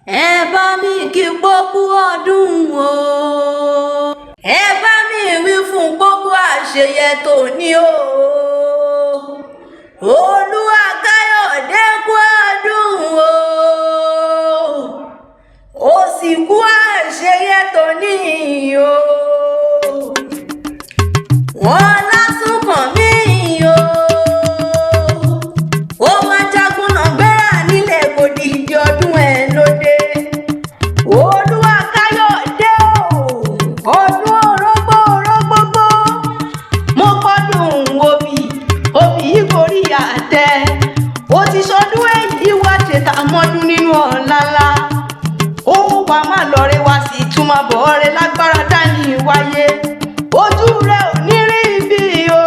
ẹ bá mi kí pópó ọdún o. ẹ bá mi wí fún pópó àṣeyẹ tòní o. Olúwa Káyọ̀dé kú ọdún o. ó sì kú àṣeyẹ tòní o. wọ́n lásùn kàn mí o. ó máa jagun náà gbéra nílẹ̀ kò dìde ọdún ẹ̀ lóde. Olúwa Káyọ̀dé o, ọdún orógbó orógbógbó. mo kọ́dún obì yìí gorí àtẹ. ó ti sọdún èyí wá tètà mọ́dún nínú ọ̀làlá. ó wà má lọ́ọ́rẹ́ wá sí túmọ̀ bọ̀ ọ́rẹ́ lágbára dání wáyé. ojú rẹ̀ ò ní rí bí o,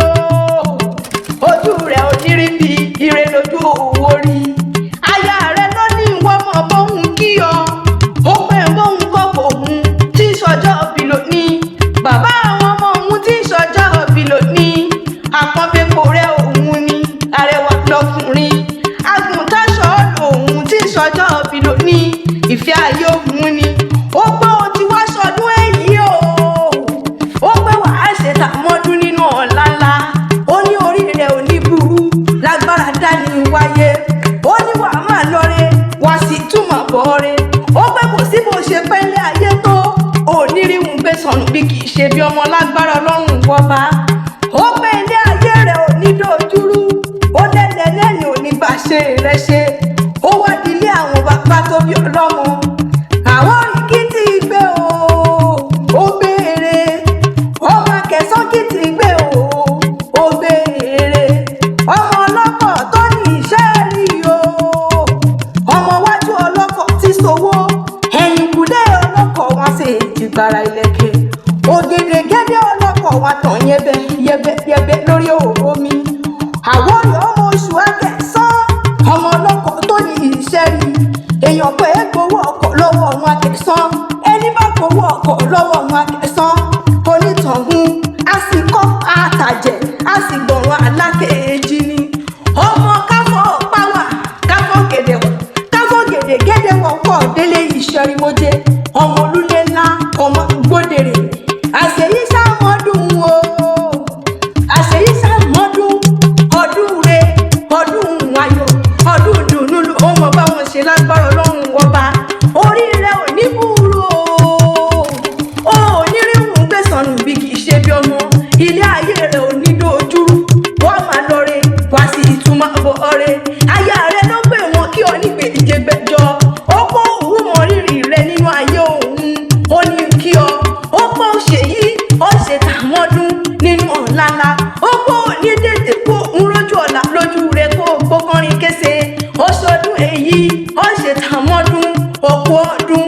ojú rẹ̀ ò ní rí bí ire lójú owó rí. aya rẹ̀ ló ní ìwọ́n mọ̀ bóun kí ọ. ó pé bóun kọ́ òun tí sọjọ́ bí lónìí. bàbá àwọn ọmọ òun tí sọjọ́ bí lónìí. àpọ́nbẹ́pọ̀ rẹ̀ òun ni arẹwà lọkùnrin. àgùntàṣọ́ òun tí sọjọ́ bí lónìí. ìfẹ́ ayé òun ni. ó gbọ́ ohun tí wá sọdún èyí o. ó pé wàá ṣètà mọ́dún nínú ọ̀làlá. ó ní orí rẹ̀ ò ní burú lágbára dání wáyé. ó ní wàá máa lọ́re wá sí túmọ̀ bọ́ọ̀rẹ́. ó pé kò sí bó ṣe pẹ́lẹ́ ayé tó. onírìhùn gbé sọnù bí kì í ṣe bí ọmọ lágbára ọlọ́run wọba. ó pé ilé ayé rẹ̀ ò ní dojúrú. ó lẹ́lẹ̀ lẹ́yìn ò ní bá ṣe rẹ̀ ṣe. ó wá dilé àwọn bàbá tó bí ọlọ́mọ. àwọn Oriki ti gbé o. ó béèrè ọmọ akẹ́sán kì ti gbé o. ó béèrè ọmọ ọlọ́kọ̀ tó ní iṣẹ́ rí o. ọmọ wájú ọlọ́kọ̀ ti sowó. ẹ̀yìn kùlé ọlọ́kọ̀ wọn sì ti gbára ìlẹ̀kẹ̀. ògèdègèdè ọlọ́kọ̀ wọn tàn yẹbẹ lórí omi. àwọn ọmọ oṣù akẹ́sán ọmọ ọlọ́kọ̀ tó ní iṣẹ́ rí. èèyàn pé gbowó ọkọ̀ lọ́wọ́ ọmọ akẹ́sán. ẹni bá gbowó ọkọ̀ lọ́wọ́ ọmọ akẹ́sán. onítọ̀hún á sì kọ́ àtàjẹ̀ á sì gbọ̀ràn alákejì ni. ọmọ káfọ́ páwà káfọ́ gèdègèdè wọ́pọ̀ délé ìṣẹ́rìmọ́jẹ́. ọmọ olúlé ńlá ọmọ gbódèrè. àṣeyí sàmọ́dún o. àṣeyí sàmọ́dún ọdún re ọdún ayọ̀ ọdún dùnú ó mọ báwọn ṣe lágbára ọlọ́run ọba. orí rẹ̀ ò ní burú o. ó onírìhùn gbé sọnù bí kì í ṣe bí ọmọ. ilé ayé rẹ̀ ò ní dojúrú. wọ́n máa lọ́re wá sí ìtumọ̀ bọ̀ ọ̀rẹ́. aya rẹ̀ ló pè wọ́n kí ọ nígbè ìjẹgbẹ́jọ. ó kó òun mọ rírì rẹ̀ nínú ayé òun. ó ní kí ọ. ó pọ̀ ṣèyí ó ṣe tàmọ́dún nínú ọ̀làlá. ó kó ní tètè kó ń rójú ọ̀la lójú rẹ̀ kó kọrin kése. ó sọdún èyí ó ṣe tàmọ́dún ọ̀pọ̀ ọdún.